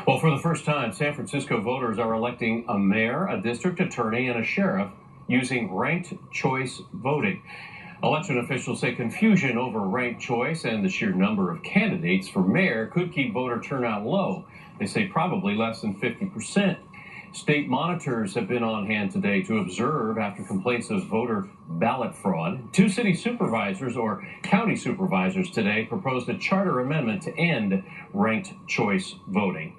Well, for the first time, San Francisco voters are electing a mayor, a district attorney, and a sheriff using ranked choice voting. Election officials say confusion over ranked choice and the sheer number of candidates for mayor could keep voter turnout low. They say probably less than 50%. State monitors have been on hand today to observe after complaints of voter ballot fraud. Two city supervisors or county supervisors today proposed a charter amendment to end ranked choice voting.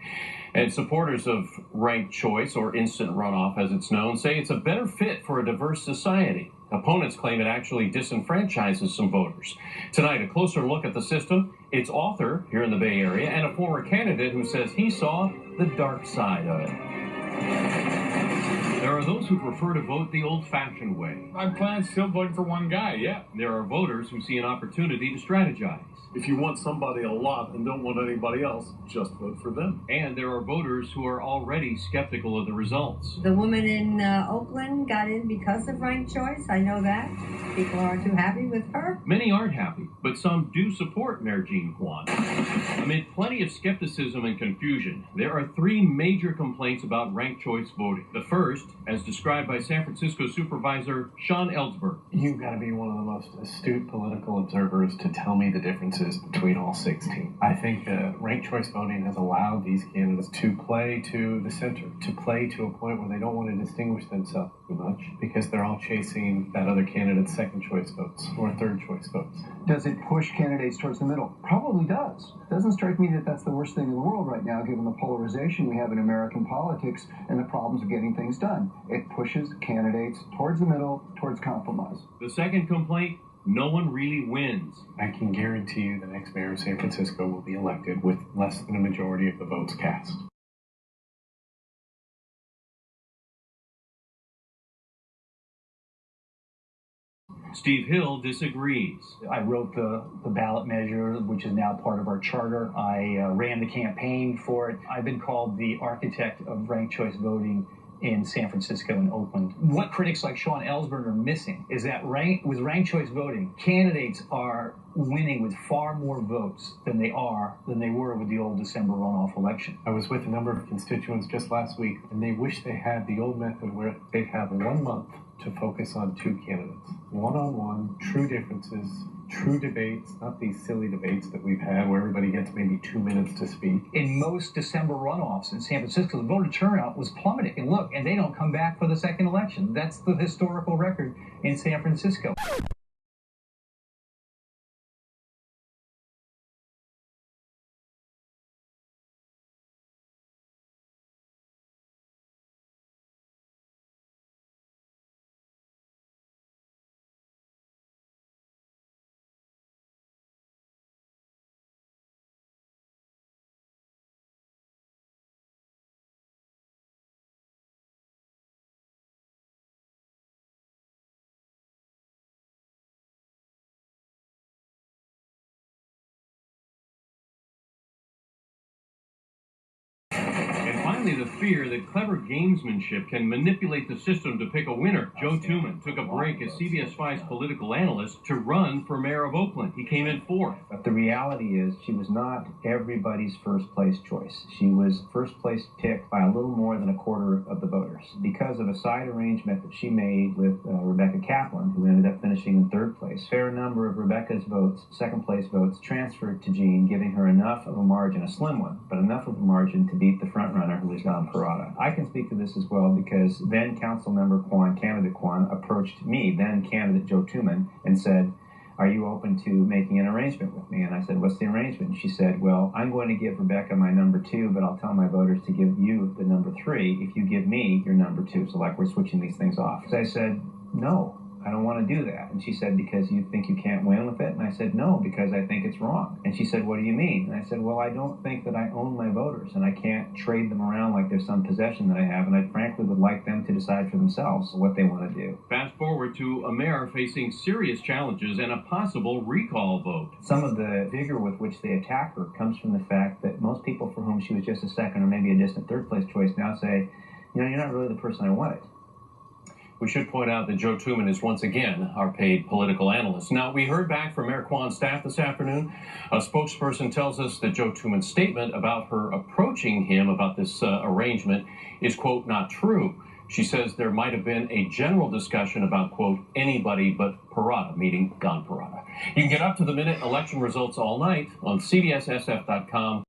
And supporters of ranked choice, or instant runoff as it's known, say it's a better fit for a diverse society. Opponents claim it actually disenfranchises some voters. Tonight, a closer look at the system, its author here in the Bay Area, and a former candidate who says he saw the dark side of it. There are those who prefer to vote the old-fashioned way. I plan still voting for one guy, yeah. There are voters who see an opportunity to strategize. If you want somebody a lot and don't want anybody else, just vote for them. And there are voters who are already skeptical of the results. The woman in Oakland got in because of ranked choice. I know that. People aren't too happy with her. Many aren't happy, but some do support Mayor Jean Quan. Amid plenty of skepticism and confusion, there are three major complaints about ranked choice voting. The first, as described by San Francisco Supervisor Sean Ellsberg. You've got to be one of the most astute political observers to tell me the differences between all 16. I think ranked choice voting has allowed these candidates to play to the center, to play to a point where they don't want to distinguish themselves too much because they're all chasing that other candidate's second choice votes or third choice votes. Does it push candidates towards the middle? Probably does. It doesn't strike me that that's the worst thing in the world right now, given the polarization we have in American politics and the problems of getting things done. It pushes candidates towards the middle, towards compromise. The second complaint, no one really wins. I can guarantee you the next mayor of San Francisco will be elected with less than a majority of the votes cast. Steve Hill disagrees. I wrote the ballot measure, which is now part of our charter. I ran the campaign for it. I've been called the architect of ranked choice voting in San Francisco and Oakland. What critics like Sean Ellsberg are missing is that with ranked choice voting, candidates are winning with far more votes than they were with the old December runoff election. I was with a number of constituents just last week, and they wish they had the old method where they'd have 1 month to focus on two candidates. One-on-one, true differences, true debates, not these silly debates that we've had where everybody gets maybe 2 minutes to speak. In most December runoffs in San Francisco, the voter turnout was plummeting. And look, and they don't come back for the second election. That's the historical record in San Francisco. And finally, the fear that clever gamesmanship can manipulate the system to pick a winner. Joe Tuman took a break as CBS 5's political analyst to run for mayor of Oakland. He came in fourth. But the reality is she was not everybody's first place choice. She was first place picked by a little more than a quarter of the voters because of a side arrangement that she made with Rebecca Kaplan, who ended up finishing in third place. A fair number of Rebecca's votes, second place votes, transferred to Jean, giving her enough of a margin, a slim one, but enough of a margin to beat the front runner, who is Don Parada. I can speak to this as well because then council member Quan, candidate Quan, approached me, then candidate Joe Tuman, and said, "Are you open to making an arrangement with me?" And I said, "What's the arrangement?" And she said, "Well, I'm going to give Rebecca my number 2, but I'll tell my voters to give you the number 3 if you give me your number 2. So like we're switching these things off." So I said, "No, I don't want to do that." And she said, "Because you think you can't win with it?" And I said, "No, because I think it's wrong." And she said, "What do you mean?" And I said, "Well, I don't think that I own my voters, and I can't trade them around like there's some possession that I have, and I frankly would like them to decide for themselves what they want to do." Fast forward to a mayor facing serious challenges and a possible recall vote. Some of the vigor with which they attack her comes from the fact that most people for whom she was just a second or maybe a distant third place choice now say, "You know, you're not really the person I wanted." We should point out that Joe Tuman is once again our paid political analyst. Now, we heard back from Mayor Kwan's staff this afternoon. A spokesperson tells us that Joe Tuman's statement about her approaching him about this arrangement is, quote, not true. She says there might have been a general discussion about, quote, anybody but Parada, meaning Don Parada. You can get up-to-the-minute election results all night on CBSSF.com.